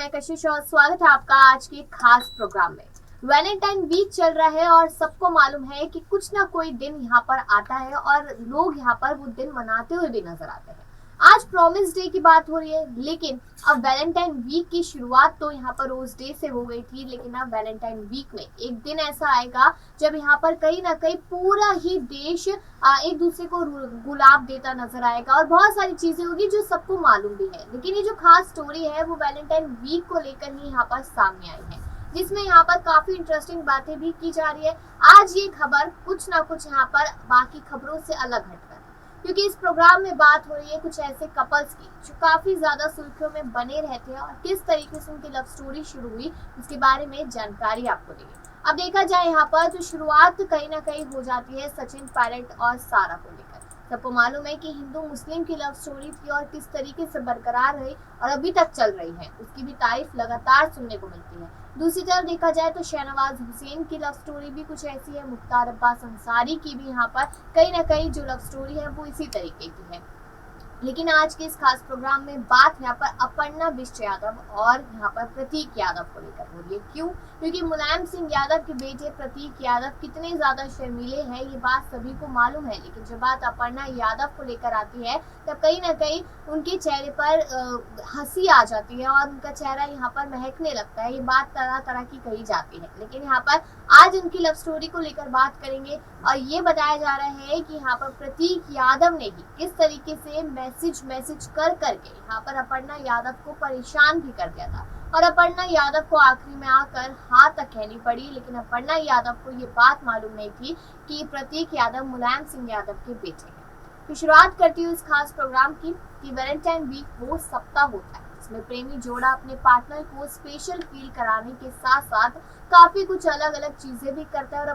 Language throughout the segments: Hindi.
मैं कशिश और स्वागत है आपका आज के खास प्रोग्राम में। वैलेंटाइन वीक चल रहा है और सबको मालूम है कि कुछ ना कोई दिन यहाँ पर आता है और लोग यहाँ पर वो दिन मनाते हुए भी नजर आते हैं। आज प्रॉमिस डे की बात हो रही है, लेकिन अब वैलेंटाइन वीक की शुरुआत तो यहाँ पर रोज डे से हो गई थी, लेकिन अब वैलेंटाइन वीक में एक दिन ऐसा आएगा जब यहाँ पर कहीं ना कहीं पूरा ही देश एक दूसरे को गुलाब देता नजर आएगा और बहुत सारी चीजें होगी जो सबको मालूम भी है। लेकिन ये जो खास स्टोरी है वो वैलेंटाइन वीक को लेकर ही यहाँ पर सामने आई है, जिसमें यहाँ पर काफी इंटरेस्टिंग बातें भी की जा रही है। आज ये खबर कुछ ना कुछ यहाँ पर बाकी खबरों से अलग हटकर, क्योंकि इस प्रोग्राम में बात हो रही है कुछ ऐसे कपल्स की जो काफी ज्यादा सुर्खियों में बने रहते हैं और किस तरीके से उनकी लव स्टोरी शुरू हुई इसके बारे में जानकारी आपको देंगे। अब देखा जाए यहाँ पर तो शुरुआत कहीं ना कहीं हो जाती है सचिन पायलट और सारा को लेकर। सबको मालूम है कि हिंदू मुस्लिम की लव स्टोरी थी और किस तरीके से बरकरार रही और अभी तक चल रही है, उसकी भी तारीफ लगातार सुनने को मिलती है। दूसरी तरफ देखा जाए तो शहनवाज हुसैन की लव स्टोरी भी कुछ ऐसी है, मुख्तार अब्बास अंसारी की भी यहाँ पर कहीं ना कहीं जो लव स्टोरी है वो इसी तरीके की है। लेकिन आज के इस खास प्रोग्राम में बात यहाँ पर अपर्णा बिष्ट यादव और यहाँ पर प्रतीक यादव को लेकर हो रही है। क्यों? क्योंकि मुलायम सिंह यादव के बेटे प्रतीक यादव कितने ज्यादा शर्मीले हैं ये बात सभी को मालूम है, लेकिन जब बात अपर्णा यादव को लेकर आती है तब कहीं ना कहीं उनके चेहरे पर हंसी आ जाती है और उनका चेहरा यहाँ पर महकने लगता है। ये बात तरह तरह की कही जाती है, लेकिन यहाँ पर आज उनकी लव स्टोरी को लेकर बात करेंगे और ये बताया जा रहा है कि यहाँ पर प्रतीक यादव ने ही किस तरीके से मैसेज कर करके यहाँ पर अपर्णा यादव को परेशान भी कर दिया था और अपर्णा यादव को आखिरी में आकर हाथ तक कहनी पड़ी। लेकिन अपर्णा यादव को ये बात मालूम नहीं थी कि प्रतीक यादव मुलायम सिंह यादव के बेटे हैं। तो शुरुआत करती हूँ इस खास प्रोग्राम की कि वैलेंटाइन वीक वो सप्ताह होता है जिसमें प्रेमी जोड़ा अपने पार्टनर को स्पेशल फील कराने के साथ साथ काफी कुछ अलग अलग चीजें भी करता है और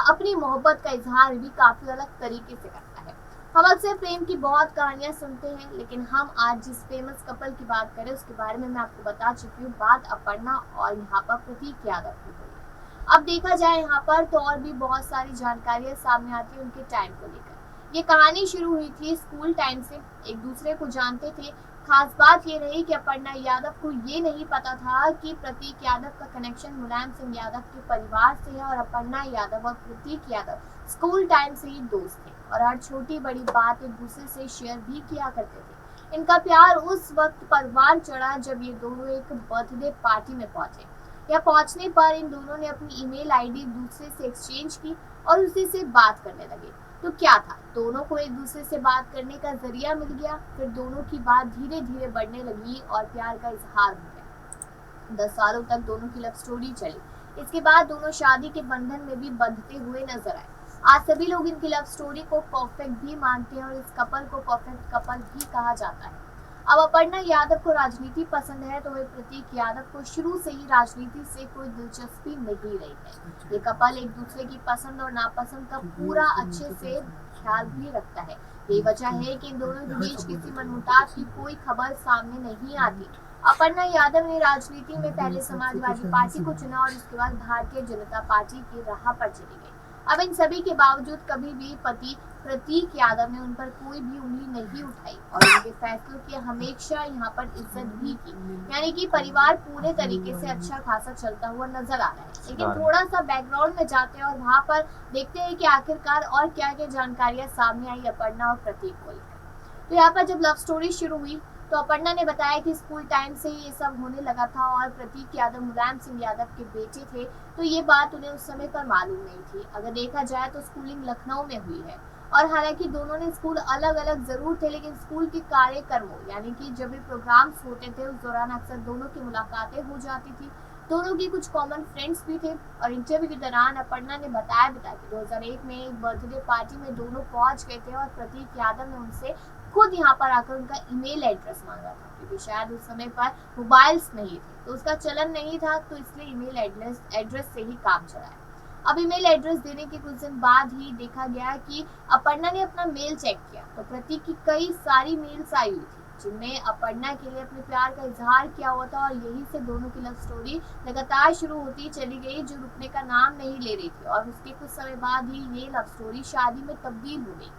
अपनी मोहब्बत का इजहार भी काफी अलग तरीके से करता है। हम अक्सर प्रेम की बहुत कहानियां सुनते हैं, लेकिन हम आज जिस फेमस कपल की बात करें उसके बारे में मैं आपको बता चुकी हूँ। बात अपर्णा और यहाँ पर प्रतीक यादव की हुई है। अब देखा जाए यहाँ पर तो और भी बहुत सारी जानकारियां सामने आती है उनके टाइम को लेकर। ये कहानी शुरू हुई थी स्कूल टाइम से, एक दूसरे को जानते थे। खास बात ये रही कि अपर्णा यादव को ये नहीं पता था कि प्रतीक यादव का कनेक्शन मुलायम सिंह यादव के परिवार से है और अपर्णा यादव और प्रतीक यादव स्कूल टाइम से ही दोस्त थे और हर छोटी बड़ी बात एक दूसरे से शेयर भी किया करते थे। इनका प्यार उस वक्त परवान चढ़ा जब ये दोनों एक बर्थडे पार्टी में पहुंचे। या पहुंचने पर इन दोनों ने अपनी ईमेल आईडी दूसरे से एक्सचेंज की और उसी से बात करने लगे। तो क्या था, दोनों को एक दूसरे से बात करने का जरिया मिल गया। फिर दोनों की बात धीरे धीरे बढ़ने लगी और प्यार का इजहार हो गया। 10 सालों तक दोनों की लव स्टोरी चली। इसके बाद दोनों शादी के बंधन में भी बंधते हुए नजर आए। आज सभी लोग इनकी लव स्टोरी को परफेक्ट भी मानते हैं और इस कपल को परफेक्ट कपल भी कहा जाता है। अब अपर्णा यादव को राजनीति पसंद है तो वह प्रतीक यादव को शुरू से ही राजनीति से कोई दिलचस्पी नहीं रही है। ये कपल एक दूसरे की पसंद और नापसंद का पूरा अच्छे से ख्याल भी रखता है। यही वजह है कि इन दोनों के बीच किसी मनमुटाव की कोई खबर सामने नहीं आती। अपर्णा यादव ने राजनीति में पहले समाजवादी पार्टी को चुना और उसके बाद भारतीय जनता पार्टी की राह पर चली गई। अब इन सभी के बावजूद कभी भी पति प्रतीक यादव ने उन पर कोई भी उंगली नहीं उठाई और उनके फैसलों की हमेशा यहाँ पर इज्जत भी की। यानी कि परिवार पूरे तरीके से अच्छा खासा चलता हुआ नजर आ रहा है। लेकिन थोड़ा सा बैकग्राउंड में जाते हैं और वहाँ पर देखते हैं कि आखिरकार और क्या क्या जानकारियां सामने आई अपर्णा और प्रतीक को लेकर। तो यहाँ पर जब लव स्टोरी शुरू हुई तो अपर्णा ने बताया कि स्कूल टाइम से ही ये सब होने लगा था और प्रतीक यादव मुलायम सिंह यादव के बेटे थे, तो ये बात उन्हें उस समय पर मालूम नहीं थी। अगर देखा जाए तो स्कूलिंग लखनऊ में हुई है और हालांकि दोनों ने स्कूल अलग अलग जरूर थे, लेकिन स्कूल के कार्यक्रमों यानी कि जब भी प्रोग्राम्स होते थे उस दौरान अक्सर दोनों की मुलाकातें हो जाती थी। दोनों की कुछ कॉमन फ्रेंड्स भी थे और इंटरव्यू के दौरान अपर्णा ने बताया कि 2001 में एक बर्थडे पार्टी में दोनों पहुंच गए थे और प्रतीक यादव ने उनसे खुद यहाँ पर आकर उनका ईमेल एड्रेस मांगा था, क्योंकि शायद उस समय पर मोबाइल्स नहीं थे तो उसका चलन नहीं था, तो इसलिए ईमेल एड्रेस से ही काम चलाया। अब ईमेल एड्रेस देने के कुछ दिन बाद ही देखा गया कि अपर्णा ने अपना मेल चेक किया तो प्रतीक की कई सारी मेल्स आई हुई थी जिनमें अपर्णा के लिए अपने प्यार का इजहार किया हुआ था और यही से दोनों की लव स्टोरी लगातार शुरू होती चली गई जो रुकने का नाम नहीं ले रही थी और उसके कुछ समय बाद ही ये लव स्टोरी शादी में तब्दील हो गई।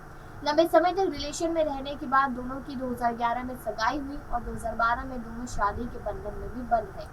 लंबे समय तक रिलेशन में रहने के बाद दोनों की 2011 में सगाई हुई और 2012 में दोनों शादी के बंधन में भी बंध गए।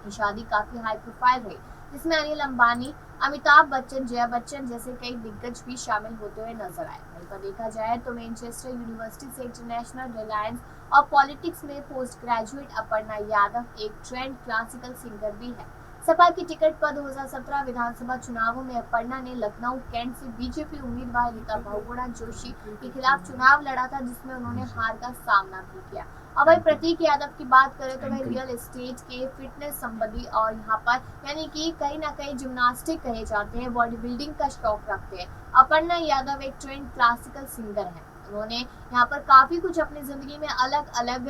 ये शादी काफी हाई प्रोफाइल रही, जिसमें अनिल अंबानी, अमिताभ बच्चन, जया बच्चन जैसे कई दिग्गज भी शामिल होते हुए नजर आए। वहीं पर देखा जाए तो मैनचेस्टर यूनिवर्सिटी से इंटरनेशनल रिलायंस और पॉलिटिक्स में पोस्ट ग्रेजुएट अपर्णा यादव एक ट्रेंड क्लासिकल सिंगर भी है। सपा की टिकट पर 2017 विधानसभा चुनावों में अपर्णा ने लखनऊ कैंट से बीजेपी उम्मीदवार रीता बहुगुणा जोशी के खिलाफ चुनाव लड़ा था, जिसमें उन्होंने हार का सामना भी किया। अब वही प्रतीक यादव की बात करें तो वह रियल एस्टेट के फिटनेस संबंधी और यहाँ पर यानी कि कहीं ना कहीं जिम्नास्टिक कहे जाते हैं, बॉडी बिल्डिंग का शौक रखते हैं। अपर्णा यादव एक ट्रेंड क्लासिकल सिंगर है। उन्होंने यहाँ पर काफी कुछ अपनी जिंदगी में अलग अलग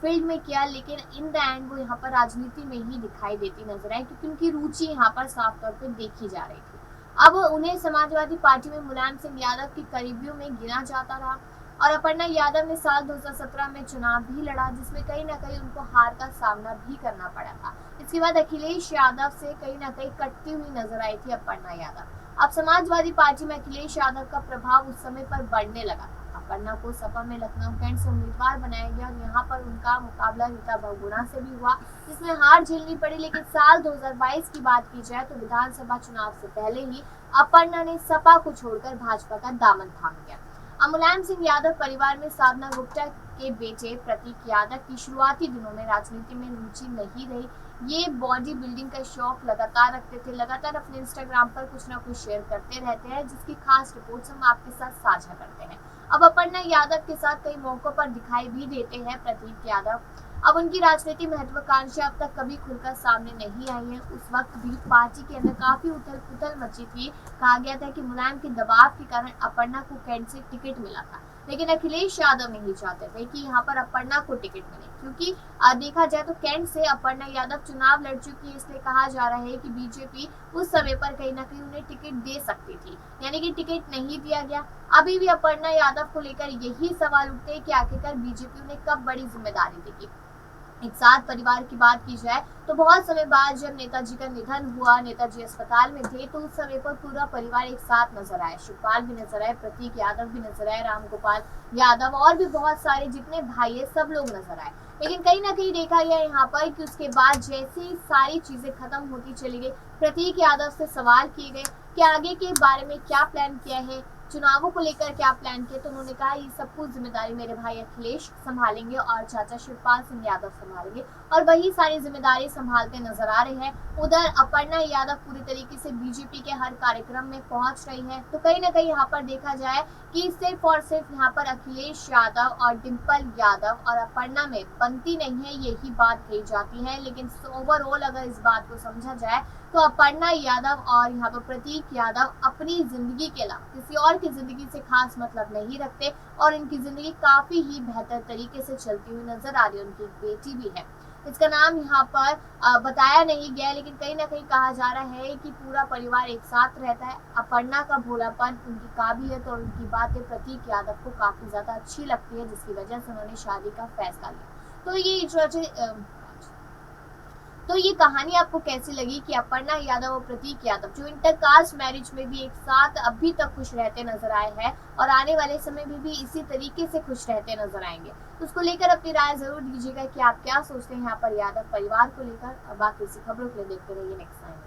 फील्ड में किया, लेकिन इन द एंड वो यहाँ पर राजनीति में ही दिखाई देती नजर आई, क्योंकि उनकी रुचि यहाँ पर साफ तौर पर देखी जा रही थी। अब उन्हें समाजवादी पार्टी में मुलायम सिंह यादव के करीबियों में गिना जाता रहा और अपर्णा यादव ने साल 2017 में चुनाव भी लड़ा, जिसमें कहीं ना कहीं उनको हार का सामना भी करना पड़ा था। इसके बाद अखिलेश यादव से कहीं ना कहीं कटती हुई नजर आई थी अपर्णा यादव। अब समाजवादी पार्टी में अखिलेश यादव का प्रभाव उस समय पर बढ़ने लगा था। अपर्णा को सपा में लखनऊ कैंट से उम्मीदवार बनाया गया और यहाँ पर उनका मुकाबला रीता बहुगुणा से भी हुआ, जिसमें हार झेलनी पड़ी। लेकिन साल 2022 की बात की जाए तो विधानसभा चुनाव से पहले ही अपर्णा ने सपा को छोड़कर भाजपा का दामन थाम लिया। मुलायम सिंह यादव परिवार में साधना गुप्ता के बेटे प्रतीक यादव की शुरुआती दिनों में राजनीति में रुचि नहीं रही। ये बॉडी बिल्डिंग का शौक लगातार रखते थे, लगातार अपने इंस्टाग्राम पर कुछ ना कुछ शेयर करते रहते हैं, जिसकी खास रिपोर्ट्स हम आपके साथ साझा करते हैं। अब अपर्णा यादव के साथ कई मौकों पर दिखाई भी देते हैं प्रतीक यादव। अब उनकी राजनीतिक महत्वाकांक्षा अब तक कभी खुलकर सामने नहीं आई है। उस वक्त भी पार्टी के अंदर काफी उथल पुथल मची थी। कहा गया था कि मुलायम के दबाव के कारण अपर्णा को कैंट से टिकट मिला था, लेकिन अखिलेश यादव नहीं चाहते थे कि यहाँ पर अपर्णा को टिकट मिले, क्योंकि देखा जाए तो कैंट से अपर्णा यादव चुनाव लड़ चुकी है। इसलिए कहा जा रहा है कि बीजेपी उस समय पर कहीं ना कहीं उन्हें टिकट दे सकती थी, यानी कि टिकट नहीं दिया गया। अभी भी अपर्णा यादव को लेकर यही सवाल उठते हैं कि आखिरकार बीजेपी उन्हें कब बड़ी जिम्मेदारी देगी। एक साथ परिवार की बात की जाए तो बहुत समय बाद जब नेताजी का निधन हुआ, नेताजी अस्पताल में थे, तो उस समय पर पूरा परिवार एक साथ नजर आया। शिवपाल भी नजर आए, प्रतीक यादव भी नजर आए, रामगोपाल यादव और भी बहुत सारे जितने भाई है सब लोग नजर आए। लेकिन कहीं ना कहीं देखा गया यहाँ पर कि उसके बाद जैसे सारी चीजें खत्म होती चली गई, प्रतीक यादव से सवाल किए गए कि आगे के बारे में क्या प्लान किया है, चुनावों को लेकर क्या प्लान किया, तो उन्होंने कहा ये सब कुछ जिम्मेदारी मेरे भाई अखिलेश संभालेंगे और चाचा शिवपाल सिंह यादव संभालेंगे, और वही सारी जिम्मेदारी संभालते नजर आ रहे हैं। उधर अपर्णा यादव पूरी तरीके से बीजेपी के हर कार्यक्रम में पहुंच रही है। तो कहीं ना कहीं यहाँ पर देखा जाए कि सिर्फ और सिर्फ यहाँ पर अखिलेश यादव और डिम्पल यादव और अपर्णा में बनती नहीं है, यही बात कही जाती है। लेकिन ओवरऑल अगर इस बात को समझा जाए तो अपर्णा यादव और यहाँ पर प्रतीक यादव अपनी जिंदगी के अलावा किसी और की जिंदगी से खास मतलब नहीं रखते और इनकी जिंदगी काफी ही बेहतर तरीके से चलती हुई नजर आ रही है। उनकी बेटी भी है, इसका नाम यहाँ पर बताया नहीं गया, लेकिन कहीं ना कहीं कहा जा रहा है कि पूरा परिवार एक साथ रहता है। अपर्णा का भोलापन, उनकी काबिलियत और उनकी बातें प्रतीक यादव को काफी ज्यादा अच्छी लगती है, जिसकी वजह से उन्होंने शादी का फैसला लिया। तो ये कहानी आपको कैसी लगी कि अपर्णा यादव और प्रतीक यादव जो इंटरकास्ट मैरिज में भी एक साथ अभी तक खुश रहते नजर आए हैं और आने वाले समय में भी इसी तरीके से खुश रहते नजर आएंगे, तो उसको लेकर अपनी राय जरूर दीजिएगा कि आप क्या सोचते हैं यहाँ पर यादव परिवार को लेकर। और बाकी इसी खबरों के लिए देखते रहिए नेक्स्ट टाइम।